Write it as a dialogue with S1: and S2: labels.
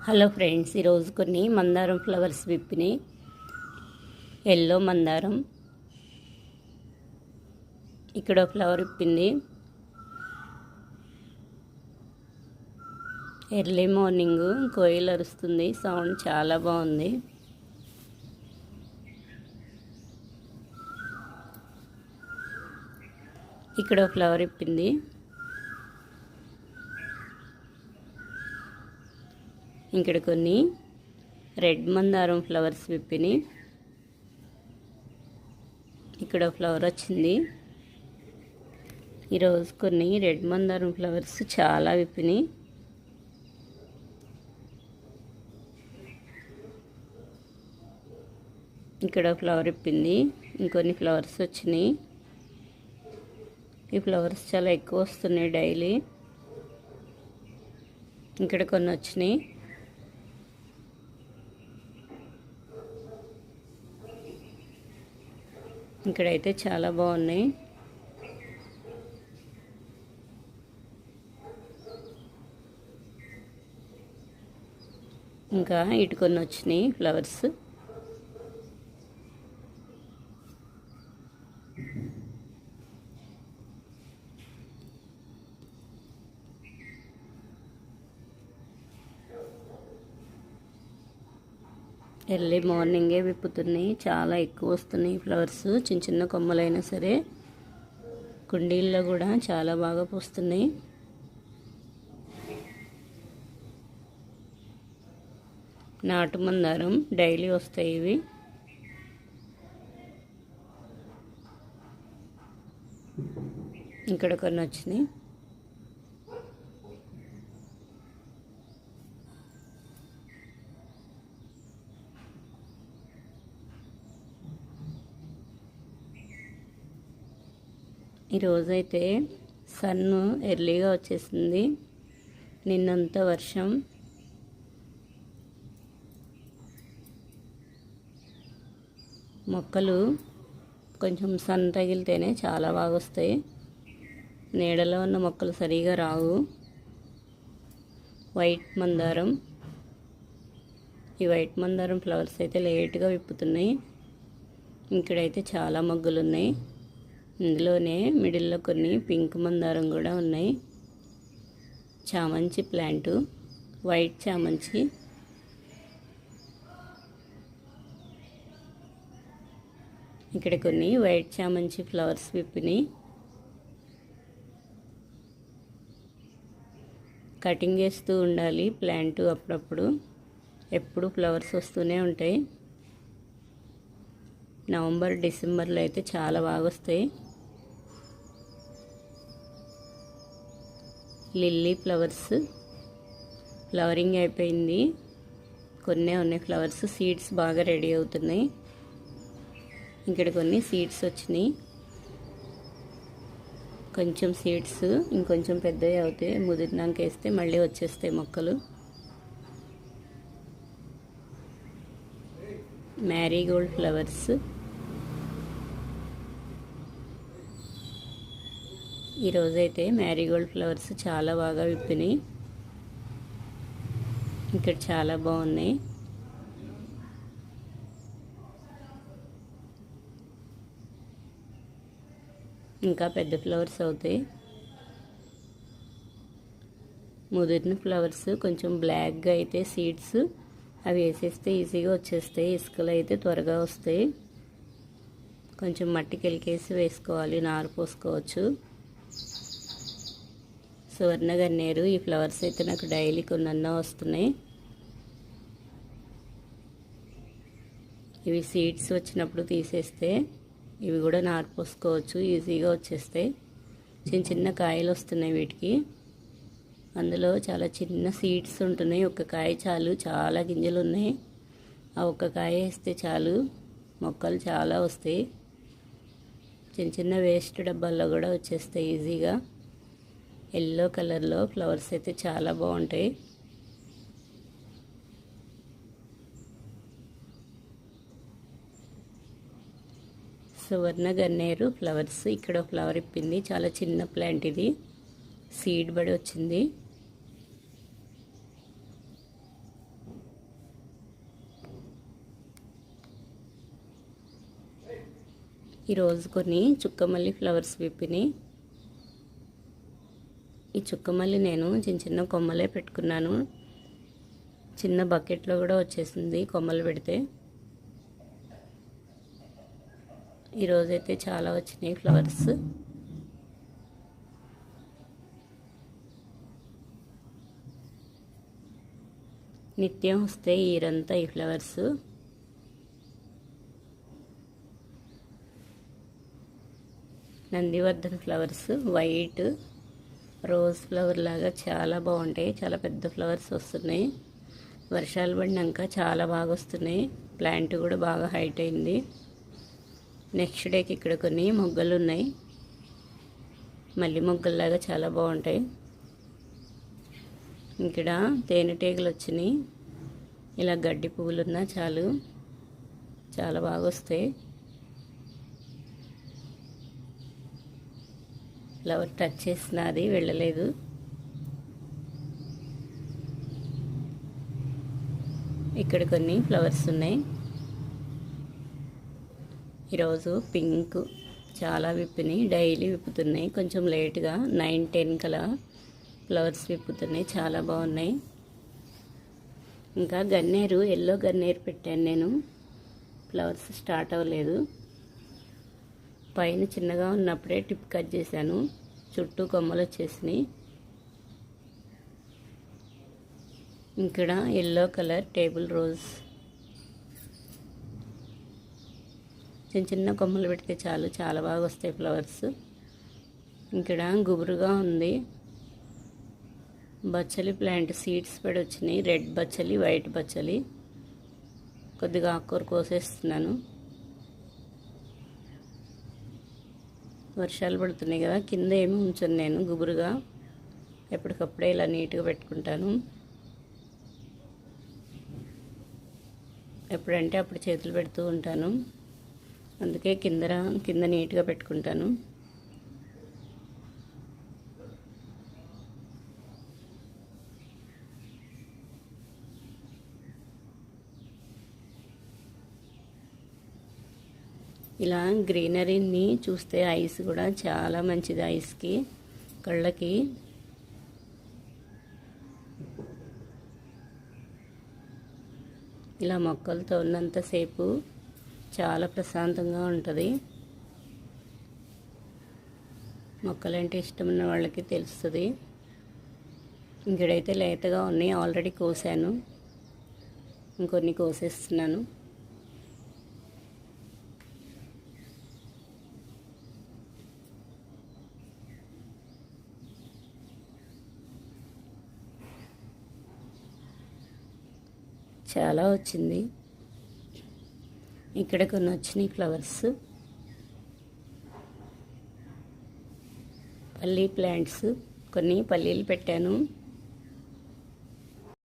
S1: Hello friends, ఈరోజు కొన్ని మందారం ఫ్లవర్స్ విప్పినాయి. ఎల్లో మందారం, ఇక్కడ ఫ్లవర్ విప్పింది. ఎర్లీ మార్నింగ్ కోయిల్ అరుస్తుంది, సౌండ్ చాలా బాగుంది. ఇక్కడ ఫ్లవర్ విప్పింది. ఇక్కడ కొన్ని రెడ్ మందారం ఫ్లవర్స్ విప్పినాయి. ఇక్కడ ఫ్లవర్ వచ్చింది. ఈరోజు కొన్ని రెడ్ మందారం ఫ్లవర్స్ చాలా విప్పినాయి. ఇక్కడ ఫ్లవర్ విప్పింది. ఇంకొన్ని ఫ్లవర్స్ వచ్చినాయి. ఈ ఫ్లవర్స్ చాలా ఎక్కువ వస్తున్నాయి డైలీ. ఇక్కడ కొన్ని వచ్చినాయి. ఇక్కడైతే చాలా బాగున్నాయి. ఇంకా ఇటు కొన్ని వచ్చినాయి ఫ్లవర్స్. ఎర్లీ మార్నింగే విప్పుతున్నాయి, చాలా ఎక్కువ వస్తున్నాయి ఫ్లవర్స్. చిన్న చిన్న కొమ్మలైనా సరే కుండీల్లో కూడా చాలా బాగా పూస్తున్నాయి. నాటు మందారం డైలీ వస్తాయి ఇవి. ఇక్కడ కొన్ని వచ్చినాయి. ఈరోజైతే సన్ను ఎర్లీగా వచ్చేసింది. నిన్నంతా వర్షం. మొక్కలు కొంచెం సన్ తగిలితేనే చాలా బాగా వస్తాయి. నీడలో ఉన్న మొక్కలు సరిగా రావు. వైట్ మందారం, ఈ వైట్ మందారం ఫ్లవర్స్ అయితే లేట్గా విప్పుతున్నాయి. ఇక్కడైతే చాలా మొగ్గలు ఉన్నాయి. ఇందులోనే మిడిల్లో కొన్ని పింక్ మందారం కూడా ఉన్నాయి. చామంచి ప్లాంటు, వైట్ చామంచి. ఇక్కడ కొన్ని వైట్ చామంచి ఫ్లవర్స్ విప్పినాయి. కటింగ్ చేస్తూ ఉండాలి ప్లాంటు అప్పుడప్పుడు. ఎప్పుడు ఫ్లవర్స్ వస్తూనే ఉంటాయి. నవంబర్ డిసెంబర్లో అయితే చాలా బాగా వస్తాయి. లిల్లీ ఫ్లవర్స్ ఫ్లవరింగ్ అయిపోయింది. కొన్నే ఉన్నాయి ఫ్లవర్స్. సీడ్స్ బాగా రెడీ అవుతున్నాయి. ఇక్కడ కొన్ని సీడ్స్ వచ్చినాయి. కొంచెం సీడ్స్ ఇంకొంచెం పెద్దవి అవుతాయి. ముదిరినాక వేస్తే మళ్ళీ వచ్చేస్తాయి మొక్కలు. మ్యారీగోల్డ్ ఫ్లవర్స్. ఈరోజైతే మ్యారీగోల్డ్ ఫ్లవర్స్ చాలా బాగా విప్పినాయి. ఇక్కడ చాలా బాగున్నాయి. ఇంకా పెద్ద ఫ్లవర్స్ అవుతాయి. ముదిరిన ఫ్లవర్స్ కొంచెం బ్లాక్గా అయితే సీడ్స్ అవి వేసేస్తే ఈజీగా వచ్చేస్తాయి. ఇసుకలు అయితే త్వరగా వస్తాయి. కొంచెం మట్టి కెలికేసి వేసుకోవాలి, నారు పోసుకోవచ్చు. సువర్ణ గన్నేరు, ఈ ఫ్లవర్స్ అయితే నాకు డైలీ కొన్నన్నా వస్తున్నాయి. ఇవి సీడ్స్ వచ్చినప్పుడు తీసేస్తే ఇవి కూడా నారు పోసుకోవచ్చు, ఈజీగా వచ్చేస్తాయి. చిన్న చిన్న కాయలు వస్తున్నాయి వీటికి. అందులో చాలా చిన్న సీడ్స్ ఉంటున్నాయి. ఒక్క కాయ చాలు, చాలా గింజలు ఉన్నాయి. ఆ ఒక్క కాయ వేస్తే చాలు, మొక్కలు చాలా వస్తాయి. చిన్న చిన్న వేస్ట్ డబ్బాల్లో కూడా వచ్చేస్తాయి ఈజీగా. ఎల్లో కలర్లో ఫ్లవర్స్ అయితే చాలా బాగుంటాయి. సువర్ణ గన్నేరు ఫ్లవర్స్. ఇక్కడ ఫ్లవర్ ఇప్పింది. చాలా చిన్న ప్లాంట్ ఇది, సీడ్ బడి వచ్చింది. ఈరోజు కొన్ని చుక్కమల్లి ఫ్లవర్స్ విప్పినాయి. ఈ చుక్కమల్లి నేను చిన్న చిన్న కొమ్మలే పెట్టుకున్నాను. చిన్న బకెట్లో కూడా వచ్చేసింది కొమ్మలు పెడితే. ఈరోజైతే చాలా వచ్చినాయి ఫ్లవర్స్. నిత్యం వస్తే ఈరంతా ఈ flowers. Nandivardhan flowers white rose flower లాగా చాలా బాగుంటాయి. చాలా పెద్ద ఫ్లవర్స్ వస్తున్నాయి. వర్షాలు పడినాక చాలా బాగా వస్తున్నాయి. ప్లాంట్ కూడా బాగా హైట్ అయింది. నెక్స్ట్ డేకి ఇక్కడ కొన్ని మొగ్గలు ఉన్నాయి. మల్లి మొగ్గల్లాగా చాలా బాగుంటాయి. ఇక్కడ తేనెటీగలు వచ్చినాయి. ఇలా గడ్డి పువ్వులున్నా చాలు చాలా బాగా వస్తాయి. ఫ్లవర్ టచ్ చేసినది వెళ్ళలేదు. ఇక్కడ కొన్ని ఫ్లవర్స్ ఉన్నాయి. ఈరోజు పింక్ చాలా విప్పినాయి. డైలీ విప్పుతున్నాయి. కొంచెం లేట్గా 9-10 కలా ఫ్లవర్స్ విప్పుతున్నాయి. చాలా బాగున్నాయి. ఇంకా గన్నేరు ఎల్లో గన్నేరు పెట్టాను నేను. ఫ్లవర్స్ స్టార్ట్ అవ్వలేదు. పైన చిన్నగా ఉన్నప్పుడే టిప్ కట్ చేశాను. చుట్టూ కొమ్మలు వచ్చేసినాయి. ఇక్కడ ఎల్లో కలర్ టేబుల్ రోజ్. చిన్న చిన్న కొమ్మలు పెడితే చాలు చాలా బాగా వస్తాయి ఫ్లవర్స్. ఇక్కడ గుబురుగా ఉంది. బచ్చలి ప్లాంట్ సీడ్స్ పడి వచ్చినాయి. రెడ్ బచ్చలి, వైట్ బచ్చలి. కొద్దిగా ఆకుకూర కోసేస్తున్నాను. వర్షాలు పడుతున్నాయి కదా, కింద ఏమి ఉంచను నేను. గుబురుగా ఎప్పటికప్పుడే ఇలా నీట్గా పెట్టుకుంటాను. ఎప్పుడంటే అప్పుడు చేతులు పెడుతూ ఉంటాను. అందుకే కింద నీట్గా పెట్టుకుంటాను. ఇలా గ్రీనరీని చూస్తే ఐస్ కూడా చాలా మంచిది. ఐస్కి, కళ్ళకి. ఇలా మొక్కలతో ఉన్నంతసేపు చాలా ప్రశాంతంగా ఉంటుంది. మొక్కలంటే ఇష్టం ఉన్న వాళ్ళకి తెలుస్తుంది. ఇక్కడైతే లేతగా ఉన్నాయి. ఆల్రెడీ కోసాను. ఇంకొన్ని కోసేస్తున్నాను. చాలా వచ్చింది. ఇక్కడ కొన్ని వచ్చినాయి ఫ్లవర్స్. పల్లీ ప్లాంట్స్, కొన్ని పల్లీలు పెట్టాను.